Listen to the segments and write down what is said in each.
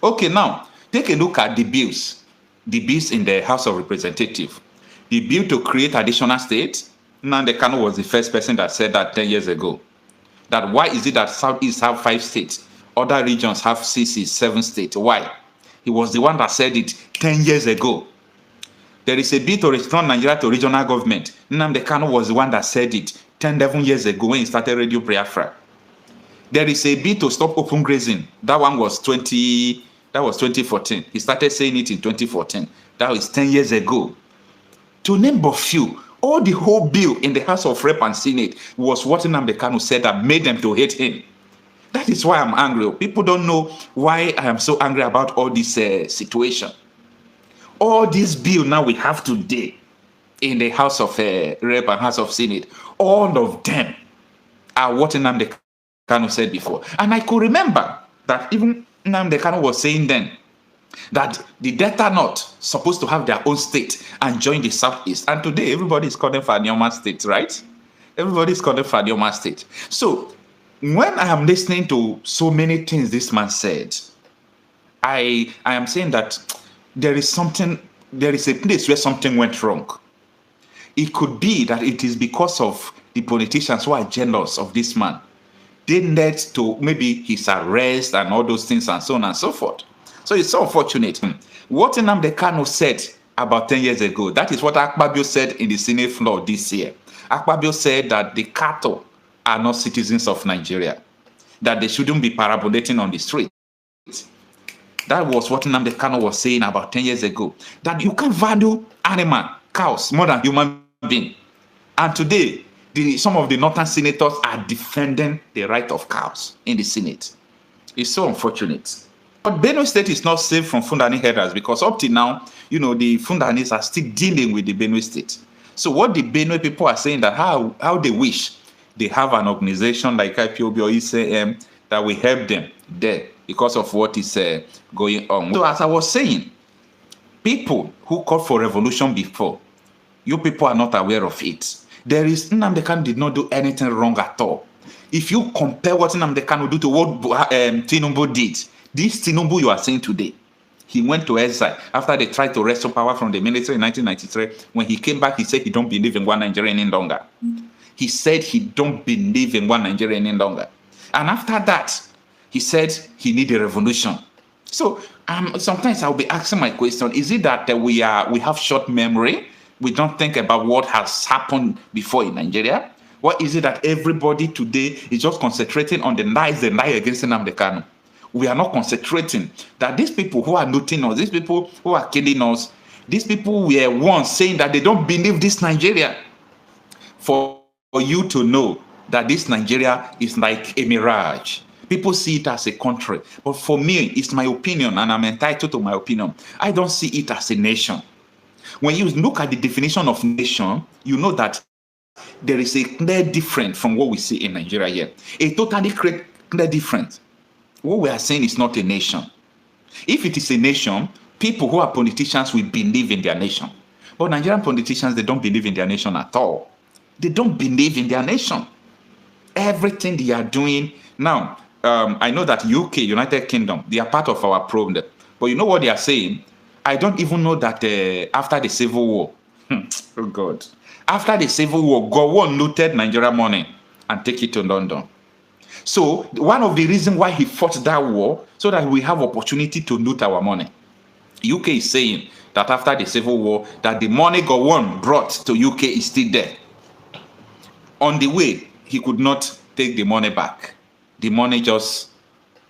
Okay, now take a look at the bills in the House of Representatives. The bill to create additional states. Nnamdi Kanu was the first person that said that 10 years ago. That why is it that Southeast have 5 states, other regions have 6, 7 states? Why? He was the one that said it 10 years ago. There is a bill to return Nigeria to regional government. Nnamdi Kanu was the one that said it 10, 11 years ago when he started Radio Biafra. There is a bill to stop open grazing. That one was 2014. He started saying it in 2014. That was 10 years ago. To name but few, all the whole bill in the House of Rep and Senate was what Nnamdi Kanu said that made them to hate him. That is why I'm angry. People don't know why I am so angry about all this situation. All this bill now we have today in the House of Rep and House of Senate, all of them are what Nnamdi Kanu said before. And I could remember that even Nnamdi Kanu was saying then that the Delta North supposed to have their own state and join the Southeast. And today, everybody is calling for Nnamdi State, right? Everybody is calling for Nnamdi State. So when I am listening to so many things this man said, I am saying that there is a place where something went wrong. It could be that it is because of the politicians who are jealous of this man. They led to maybe his arrest and all those things and so on and so forth. So it's so unfortunate. What Nnamdi Kanu said about 10 years ago, that is what Akpabio said in the Senate floor this year. Akpabio said that the cattle are not citizens of Nigeria, that they shouldn't be parabolating on the street. That was what Nnamdi Kanu was saying about 10 years ago, that you can't value animal, cows, more than human being. And today, some of the northern senators are defending the right of cows in the Senate. It's so unfortunate. But Benue State is not safe from Fulani herders because up till now, the Fulanis are still dealing with the Benue State. So what the Benue people are saying that how they wish they have an organization like ipob or ECM that will help them there because of what is going on. So as I was saying, people who called for revolution before, you people are not aware of it. Nnamdi Kanu did not do anything wrong at all. If you compare what Nnamdi Kanu did to what Tinubu did, this Tinubu you are seeing today, he went to exile after they tried to wrestle power from the military in 1993. When he came back, he said he don't believe in one Nigeria any longer. He said he don't believe in one Nigeria any longer. And after that, he said he need a revolution. So sometimes I'll be asking my question, is it that we have short memory? We don't think about what has happened before in Nigeria? What is it that everybody today is just concentrating on the lies they lie against Nnamdi Kanu? We are not concentrating that these people who are looting us, these people who are killing us, these people were once saying that they don't believe this Nigeria. For you to know that this Nigeria is like a mirage. People see it as a country. But for me, it's my opinion, and I'm entitled to my opinion. I don't see it as a nation. When you look at the definition of nation, you know that there is a clear difference from what we see in Nigeria here. A totally clear difference. What we are saying is not a nation. If it is a nation, people who are politicians will believe in their nation. But Nigerian politicians, they don't believe in their nation at all. They don't believe in their nation. Everything they are doing now, I know that UK, United Kingdom, they are part of our problem. But you know what they are saying? I don't even know that after the Civil War, oh God, after the Civil War, Gowon looted Nigeria money and take it to London. So one of the reasons why he fought that war, so that we have opportunity to loot our money. UK is saying that after the Civil War, that the money Gowon brought to UK is still there. On the way, he could not take the money back. The money just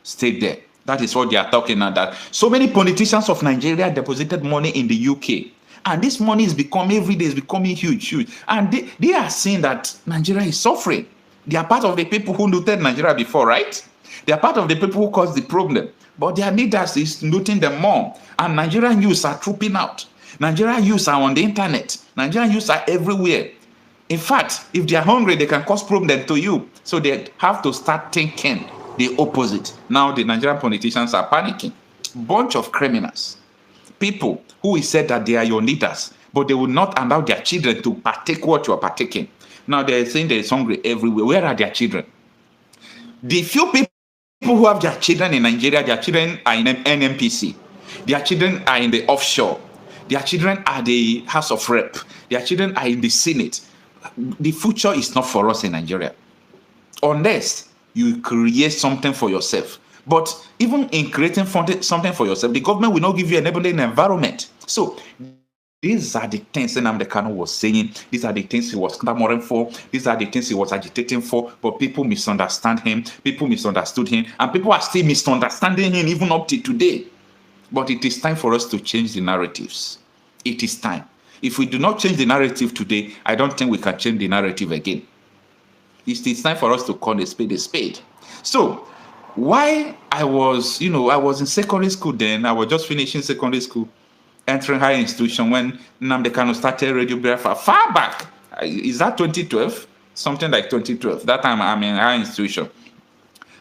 stayed there. That is what they are talking about. That so many politicians of Nigeria deposited money in the UK. And this money is becoming, every day is becoming huge. And they are saying that Nigeria is suffering. They are part of the people who looted Nigeria before, right? They are part of the people who caused the problem. But their leaders is looting them more. And Nigerian youths are trooping out. Nigerian youths are on the internet. Nigerian youths are everywhere. In fact, if they are hungry, they can cause problem to you. So they have to start thinking the opposite. Now the Nigerian politicians are panicking. Bunch of criminals. People who said that they are your leaders, but they will not allow their children to partake what you are partaking. Now they're saying there is hungry everywhere. Where are their children? The few people who have their children in Nigeria, their children are in NMPC, their children are in the offshore, their children are the House of Rep, their children are in the Senate. The future is not for us in Nigeria, unless you create something for yourself. But even in creating something for yourself, the government will not give you an enabling environment. So these are the things Nnamdi Kanu was saying. These are the things he was clamoring for. These are the things he was agitating for. But people misunderstand him. People misunderstood him. And people are still misunderstanding him even up to today. But it is time for us to change the narratives. It is time. If we do not change the narrative today, I don't think we can change the narrative again. It is time for us to call a spade a spade. So, why I was in secondary school then. I was just finishing secondary school, entering higher institution when Nnamdi Kanu started Radio Biafra far back. Is that 2012? Something like 2012. That time I'm in higher institution.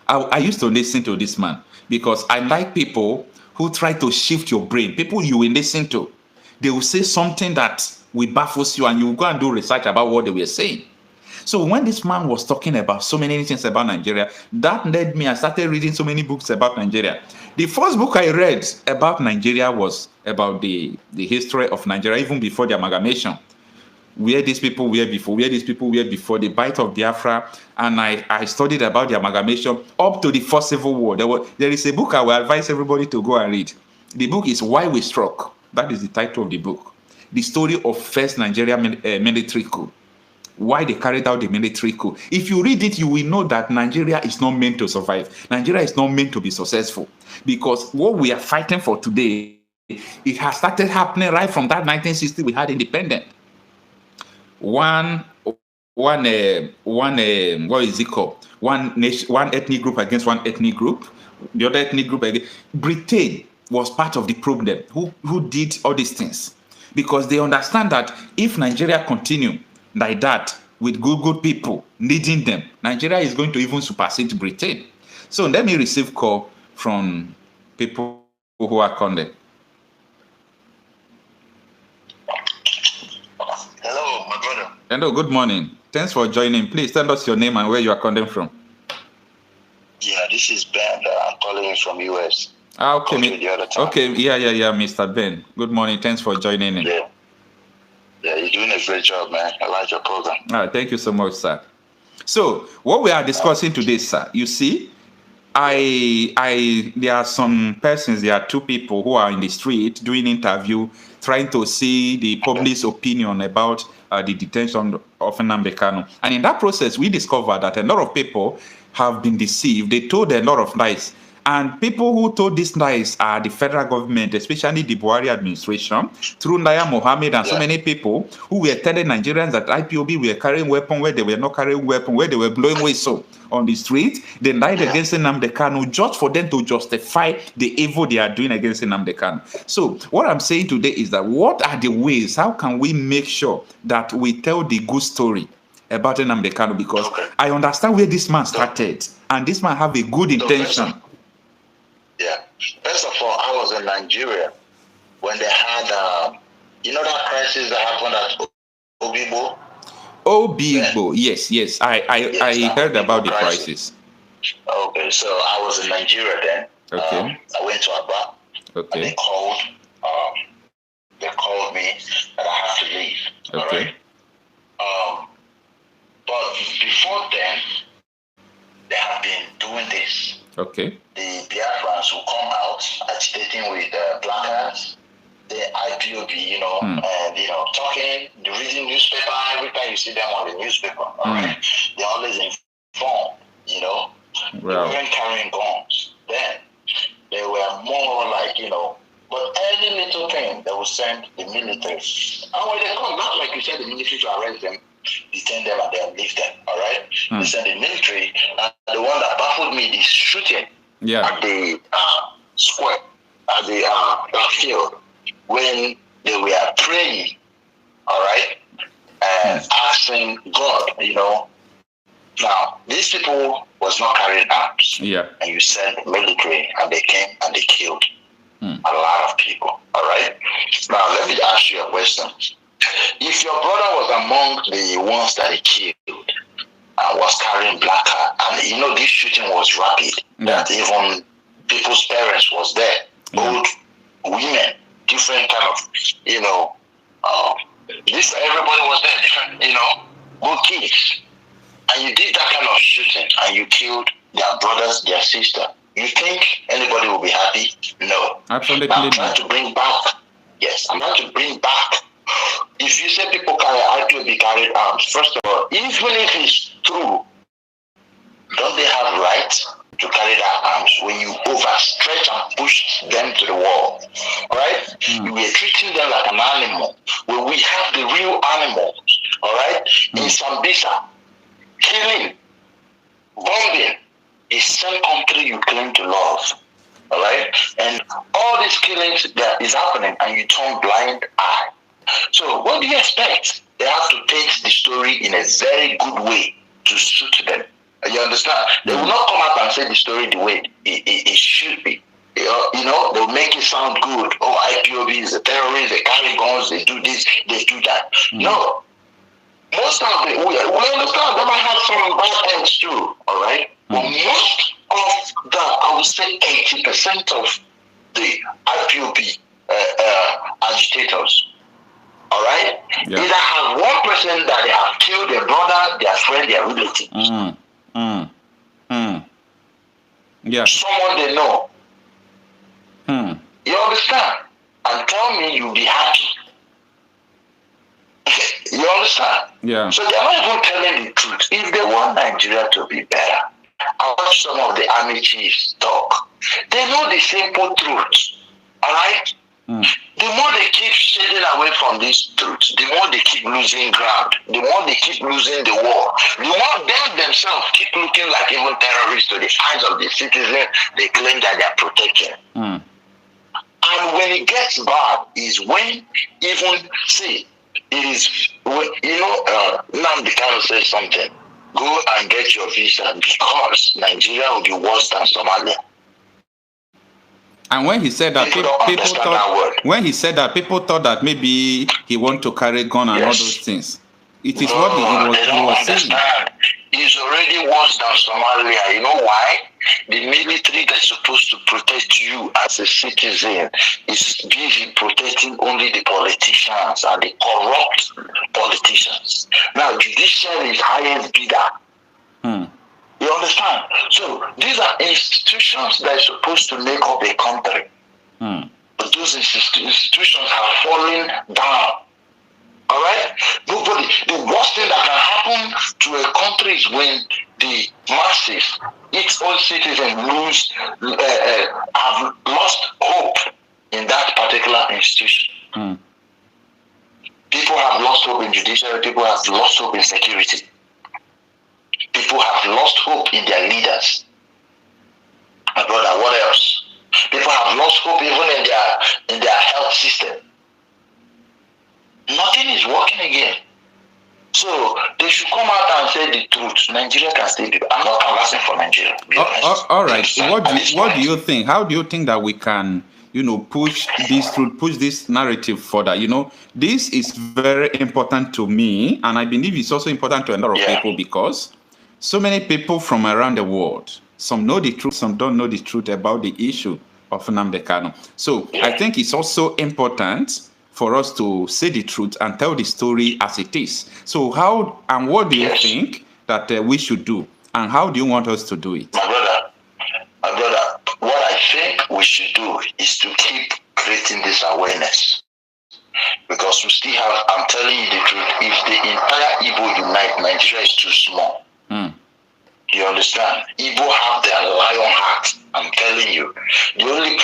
I used to listen to this man because I like people who try to shift your brain. People you will listen to. They will say something that will baffle you and you will go and do research about what they were saying. So when this man was talking about so many things about Nigeria, that led me, I started reading so many books about Nigeria. The first book I read about Nigeria was about the history of Nigeria, even before the amalgamation. Where these people were before, the bite of Biafra, and I studied about the amalgamation up to the first civil war. There is a book I will advise everybody to go and read. The book is Why We Struck. That is the title of the book. The story of first Nigeria military coup. Why they carried out the military coup. If you read it, you will know that Nigeria is not meant to survive. Nigeria is not meant to be successful. Because what we are fighting for today, it has started happening right from that 1960 we had independence. One what is it called? One nation, one ethnic group against one ethnic group. The other ethnic group against. Britain was part of the problem. Who did all these things? Because they understand that if Nigeria continue like that, with good people leading them, Nigeria is going to even supersede Britain. So let me receive call from people who are calling. Hello, my brother. Hello, good morning. Thanks for joining. Please tell us your name and where you are calling from. Yeah, this is Ben. I'm calling from US. Okay. Okay, yeah, Mr. Ben. Good morning. Thanks for joining in. Yeah, you're doing a great job, man. I like your program. Thank you so much, sir. So, what we are discussing today, sir, you see, there are some persons, there are two people who are in the street doing interview, trying to see the public's opinion about the detention of Nnamdi Kanu. And in that process, we discovered that a lot of people have been deceived. They told a lot of lies. And people who told these lies are the federal government, especially the Buhari administration, through Naya Mohammed and so many people who were telling Nigerians that IPOB were carrying weapons where they were not carrying weapons, where they were blowing whistle on the street. They lied against Nnamdi Kanu just for them to justify the evil they are doing against Nnamdi Kanu. So what I'm saying today is that what are the ways, how can we make sure that we tell the good story about Nnamdi Kanu? Because I understand where this man started, and this man have a good intention. Yeah. First of all, I was in Nigeria when they had, that crisis that happened at Obibo. Obibo, yes. I heard about the crisis. Okay, so I was in Nigeria then. Okay. I went to Aba. Okay. And they called me that I have to leave. Okay. All right? But before then, they have been doing this. Okay. The Biafrans will come out agitating with placards, the IPOB, and talking, reading newspaper. Every time you see them on the newspaper, right? They're always informed, Wow. They weren't carrying guns. Then they were more like, but any little thing they will send the military. And when they come, not like you said, the military to arrest them, detain them and then leave them, all right? They send the military, and the one that baffled me is shooting at the square, at the field, when they were praying, all right, and asking God, Now, these people was not carrying arms. Yeah. And you sent military, and they came and they killed a lot of people, all right? Now, let me ask you a question. If your brother was among the ones that he killed, and was carrying black card. And you know, this shooting was rapid. That even people's parents was there. Old women, different kind of, you know, this everybody was there, different, you know, good kids. And you did that kind of shooting and you killed their brothers, their sister. You think anybody will be happy? No. Absolutely. Now I'm trying to bring back. Yes, I'm trying to bring back. If you say people carry IPOB carried arms, first of all, even if it's true, don't they have right to carry their arms when you overstretch and push them to the wall? All right? We are treating them like an animal. When we have the real animals, all right? In Sambisa, killing, bombing, the same country you claim to love. All right? And all these killings that is happening and you turn blind eye. So what do you expect? They have to paint the story in a very good way to suit them. You understand? They will not come out and say the story the way it should be. You know, they'll make it sound good. Oh, IPOB is a terrorist, they carry guns, they do this, they do that. No. Most of them, we understand they might have some bad ends too, all right? But most of that, I would say 80% of the IPOB agitators, all right, either have one person that they have killed their brother, their friend, their relative. Yeah. Someone they know. You understand? And tell me you'll be happy. You understand? Yeah. So they're not even telling the truth. If they want Nigeria to be better, I watch some of the army chiefs talk. They know the simple truth. All right? The more they keep shading away from this truth, the more they keep losing ground, the more they keep losing the war, the more they themselves keep looking like even terrorists to the eyes of the citizens they claim that they are protecting. And when it gets bad is when even, see, it is, when, you know, Nnamdi Kanu says something, go and get your visa because Nigeria will be worse than Somalia. And when he said that, people thought, when he said that, people thought that maybe he want to carry gun and all those things. It is what he was saying. It's already worse than Somalia. You know why? The military that's supposed to protect you as a citizen is busy protecting only the politicians and the corrupt politicians. Now, judicial is highest bidder. You understand? So these are institutions that are supposed to make up a country. But those institutions have fallen down. All right? Nobody. The worst thing that can happen to a country is when the masses, its own citizens, have lost hope in that particular institution. People have lost hope in judiciary. People have lost hope in security. People have lost hope in their leaders. My brother, what else? People have lost hope even in their health system. Nothing is working again. So they should come out and say the truth. Nigeria can still be. I'm not canvassing for Nigeria. All right. What do you think? How do you think that we can, push this narrative further? This is very important to me, and I believe it's also important to a lot of people because so many people from around the world, some know the truth, some don't know the truth about the issue of Nnamdi Kanu. So I think it's also important for us to say the truth and tell the story as it is. So how and what do you think that we should do? And how do you want us to do it? My brother, what I think we should do is to keep creating this awareness. Because we still have, I'm telling you the truth, if the entire Igbo unite, Nigeria is too small. You understand? Igbo have their lion heart. I'm telling you. The only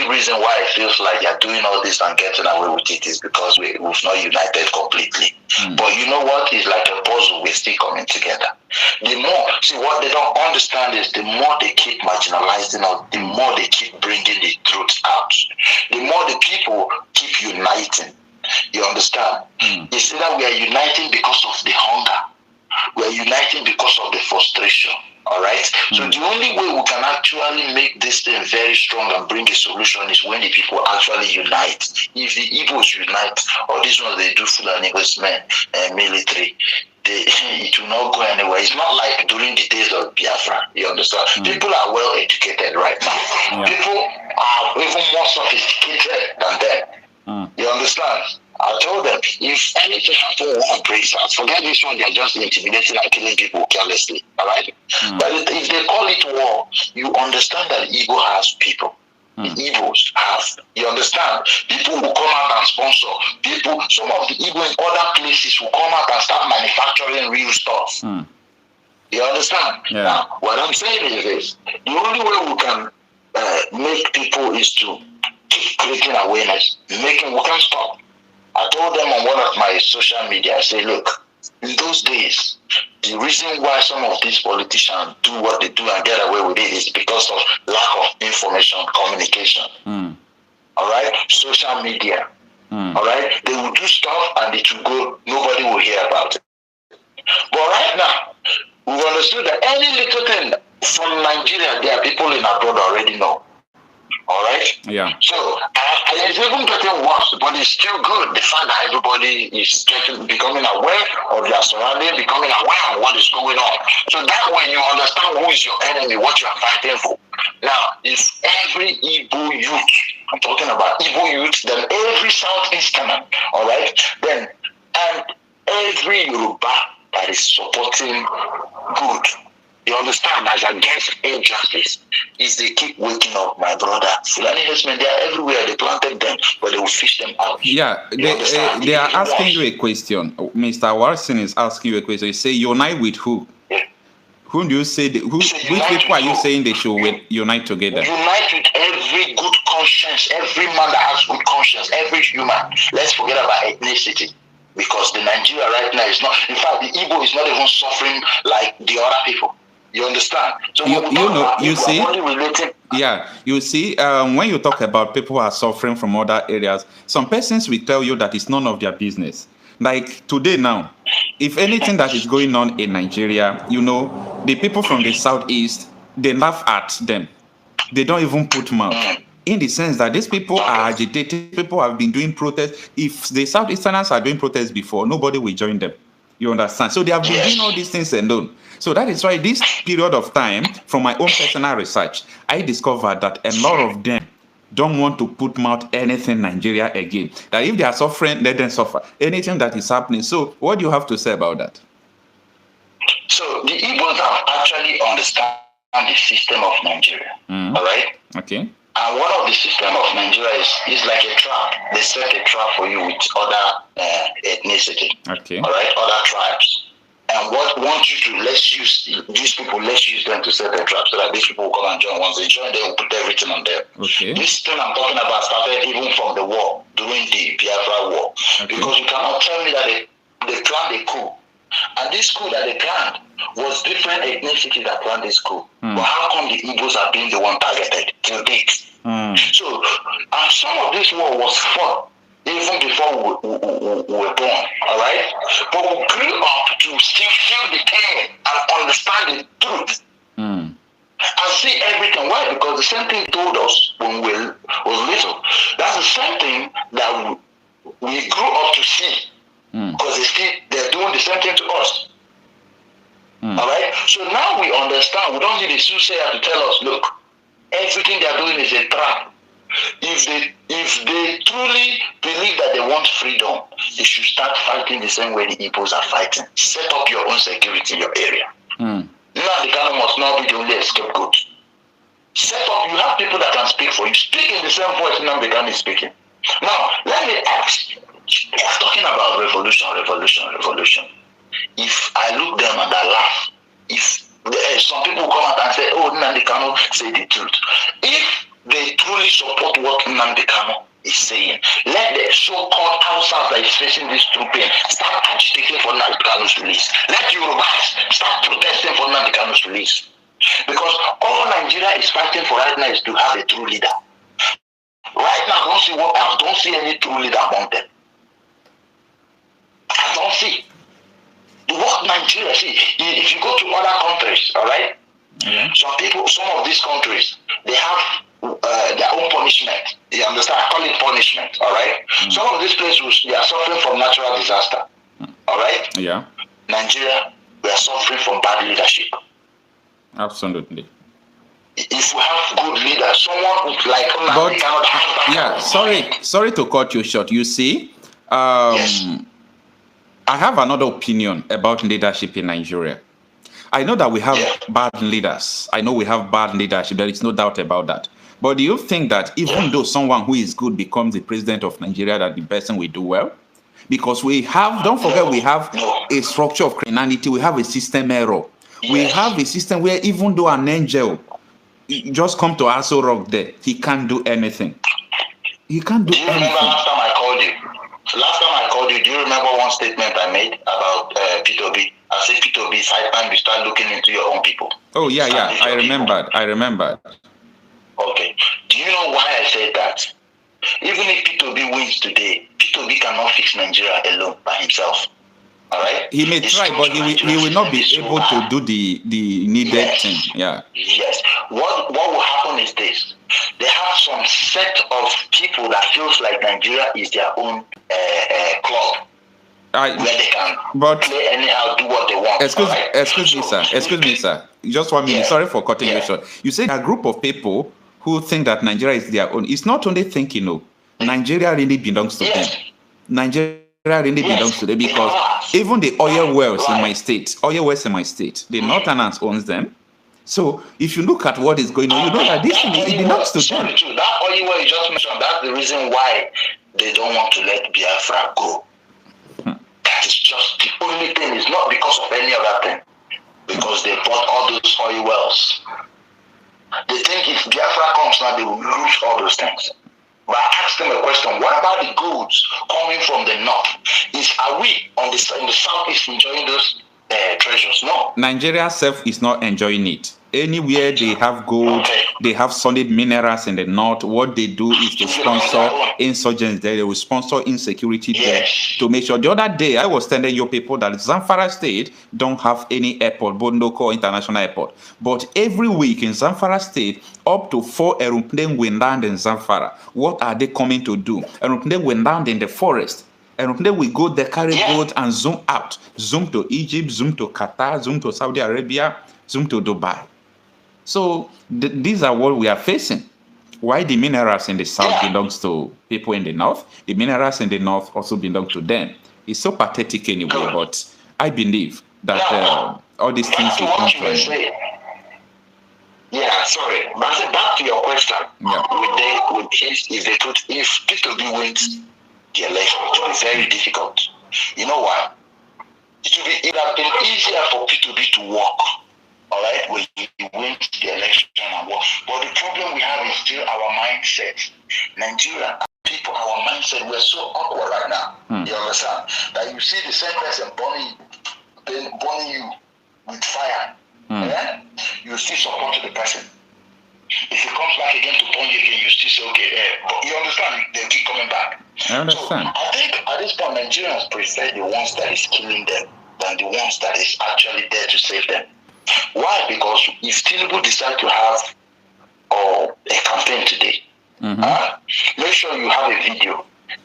reason why it feels like they're doing all this and getting away with it is because we've not united completely. But you know what? It's like a puzzle. We're still coming together. The more, see, what they don't understand is the more they keep marginalizing us, the more they keep bringing the truth out. The more the people keep uniting. You understand? It's either we are uniting because of the hunger. We're uniting because of the frustration. All right. So the only way we can actually make this thing very strong and bring a solution is when the people actually unite. If the Igbos unite, or this one they do full investment and military, it will not go anywhere. It's not like during the days of Biafra. You understand? People are well educated right now. Yeah. People are even more sophisticated than them. You understand? I told them, if anything happens on praise, forget this one, they're just intimidating and killing people carelessly. All right? But if they call it war, you understand that Igbo has people. The Igbos have, you understand? People will come out and sponsor. People, some of the Igbo in other places will come out and start manufacturing real stuff. You understand? Yeah. Now, what I'm saying is this: the only way we can make people is to keep creating awareness. We can't stop. I told them on one of my social media, I say, look, in those days, the reason why some of these politicians do what they do and get away with it is because of lack of information, communication. All right? Social media. All right? They will do stuff and it will go, nobody will hear about it. But right now, we've understood that any little thing from Nigeria, there are people in abroad already know. All right? Yeah. So, it's even getting worse, but it's still good. The fact that everybody is becoming aware of their surroundings, becoming aware of what is going on. So that way you understand who is your enemy, what you are fighting for. Now, if every Igbo youth, I'm talking about Igbo youth, then every Southeasterner, all right, then, and every Yoruba that is supporting good, you understand, as against injustice, is they keep waking up, my brother. Fulani herdsmen, they are everywhere. They planted them, but they will fish them out. Yeah, they are asking you a question. Mr. Watson is asking you a question. You say, unite with who? Yeah. Who do you say, which people are you saying they should unite together? Unite with every good conscience, every man that has good conscience, every human. Let's forget about ethnicity. Because the Nigeria right now is not, in fact, the Igbo is not even suffering like the other people. You understand? So you see, when you talk about people who are suffering from other areas, some persons will tell you that it's none of their business. Like today now, if anything that is going on in Nigeria, the people from the southeast, they laugh at them. They don't even put mouth. In the sense that these people are agitated, people have been doing protests. If the Southeasterners are doing protests before, nobody will join them. You understand? So they have been doing all these things alone. So that is why this period of time, from my own personal research, I discovered that a lot of them don't want to put mouth anything Nigeria again. That if they are suffering, let them suffer. Anything that is happening. So what do you have to say about that? So the Igbos have actually understand the system of Nigeria. All right? Okay. And one of the system of Nigeria is like a trap. They set a trap for you with other ethnicity. Okay. All right, other tribes. And what want you to let's use them to set a trap so that these people will come and join. Once they join, they will put everything on them. Okay. This thing I'm talking about started even from the war, during the Biafra war. Okay. Because you cannot tell me that they planned a coup. And this coup that they planned was different ethnicity that planned this coup. But how come the Igbos are being the one targeted till date? So, and some of this war was fought even before we were born, all right? But we grew up to still feel the pain and understand the truth. And see everything. Why? Because the same thing told us when we was little. That's the same thing that we grew up to see. Because they're doing the same thing to us. All right? So now we understand. We don't need a soothsayer to tell us, look, everything they're doing is a trap. If they truly believe that they want freedom, they should start fighting the same way the Igbos are fighting. Set up your own security in your area. Nnamdi Kanu must not be the only scapegoat. Set up, you have people that can speak for you. Speak in the same voice Nnamdi Kanu is speaking. Now, let me ask. We're talking about revolution. If I look them and I laugh, if some people come out and say, oh, Nnamdi Kanu say the truth. If they truly support what Nnamdi Kanu is saying, let the so-called outsiders that is facing this true pain start agitating for Nnamdi Kanu's release. Let Yorubas start protesting for Nnamdi Kanu's release. Because all Nigeria is fighting for right now is to have a true leader. Right now, I don't see any true leader among them. I don't see. What Nigeria, see, if you go to other countries, all right, some of these countries, they have their own punishment. You understand? I call it punishment, all right? Some of these places, they are suffering from natural disaster, all right? Yeah. Nigeria, we are suffering from bad leadership. Absolutely. If we have good leaders, someone who like Nnamdi Kanu, yeah, sorry to cut you short. You see, yes. I have another opinion about leadership in Nigeria. I know that we have bad leaders. I know we have bad leadership. There is no doubt about that. But do you think that even though someone who is good becomes the president of Nigeria, that the person will do well? Because we have, don't forget, we have a structure of criminality. We have a system error. We have a system where even though an angel just come to Aso Rock there, he can't do anything. He can't do anything. Do you remember last time I called you? Last time I called you, do you remember one statement I made about P2B? I said P2B, it's high time you start looking into your own people. Oh, yeah. I remembered. Okay. Do you know why I said that? Even if P2B wins today, P2B cannot fix Nigeria alone by himself. All right? He may try, but he will not be able to do the needed thing. Yeah. Yes. What will happen is this. They have some set of people that feels like Nigeria is their own club. Where they can play anyhow, do what they want. Excuse me, sir. Just 1 minute. Sorry for cutting you short. You say a group of people who think that Nigeria is their own. It's not only thinking, no. Nigeria really belongs to them. Nigeria really belongs to them because even the oil wells in my state, the Northerners owns them. So if you look at what is going on, you know that this thing it belongs to them. That oil well you just mentioned, that's the reason why they don't want to let Biafra go. That is just the only thing. It's not because of any other thing. Because they bought all those oil wells. They think if Biafra comes now, they will lose all those things. But I asked them a question: what about the goods coming from the north? Are we in the southeast enjoying those treasures? No. Nigeria self is not enjoying it. Anywhere they have gold, they have solid minerals in the north. What they do is to sponsor insurgents there. They will sponsor insecurity there to make sure. The other day, I was telling you people that Zamfara State don't have any airport, Bondoko International Airport. But every week in Zamfara State, up to 4 aeroplanes will land in Zamfara. What are they coming to do? Aeroplanes will land in the forest. Aeroplane will go there, carry boat and zoom out. Zoom to Egypt, zoom to Qatar, zoom to Saudi Arabia, zoom to Dubai. So these are what we are facing. Why the minerals in the south belongs to people in the north, the minerals in the north also belong to them. It's so pathetic anyway, but I believe that all these things will come to an end. Yeah, sorry. But back to your question. If P2B wins the election, it will be very difficult. You know why? It would have been easier for P2B to work. All right, when he wins the election and work. But the problem we have is still our mindset. Nigeria people, our mindset, we're so awkward right now. You understand? That you see the same person burning you with fire. Yeah? You still support the person. If he comes back again to burn you again, you still say, okay, but you understand, they'll keep coming back. I understand. So I think at this point, Nigerians prefer the ones that is killing them than the ones that is actually there to save them. Why? Because if Tinubu decide to have a campaign today, make sure you have a video.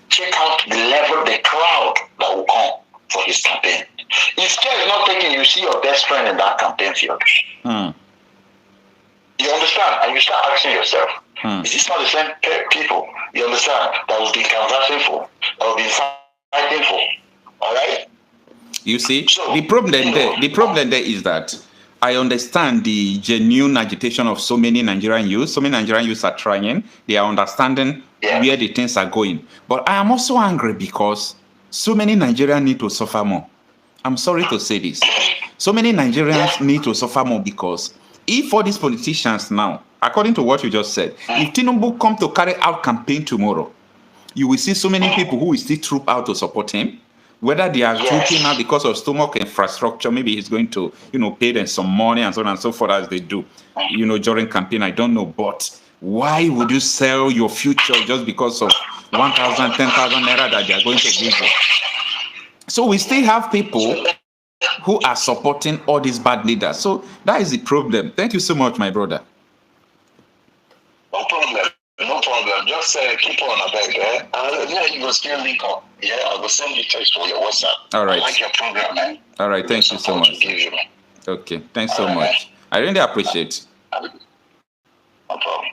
Check out the level, the crowd that will come for his campaign. If care is not taken, you see your best friend in that campaign field. You understand? And you start asking yourself, is this not the same people, you understand, that will be canvassing for, that will be fighting for? All right? You see, so, the problem there is that I understand the genuine agitation of so many Nigerian youth. So many Nigerian youths are trying. They are understanding where the things are going. But I am also angry because so many Nigerians need to suffer more. I'm sorry to say this. So many Nigerians need to suffer more because if all these politicians now, according to what you just said, if Tinubu come to carry out campaign tomorrow, you will see so many people who will still troop out to support him. Whether they are trooping now because of stomach infrastructure, maybe he's going to, pay them some money and so on and so forth as they do, during campaign. I don't know. But why would you sell your future just because of 1,000, 10,000 naira that they are going to give you? So we still have people who are supporting all these bad leaders. So that is the problem. Thank you so much, my brother. No problem. No problem. just keep on a beg. Yeah, you will still link up. Yeah, I will send you text for your WhatsApp. All right. I like your program, man. All right. Thank you so much. Okay. Thanks so much. I really appreciate it. No problem.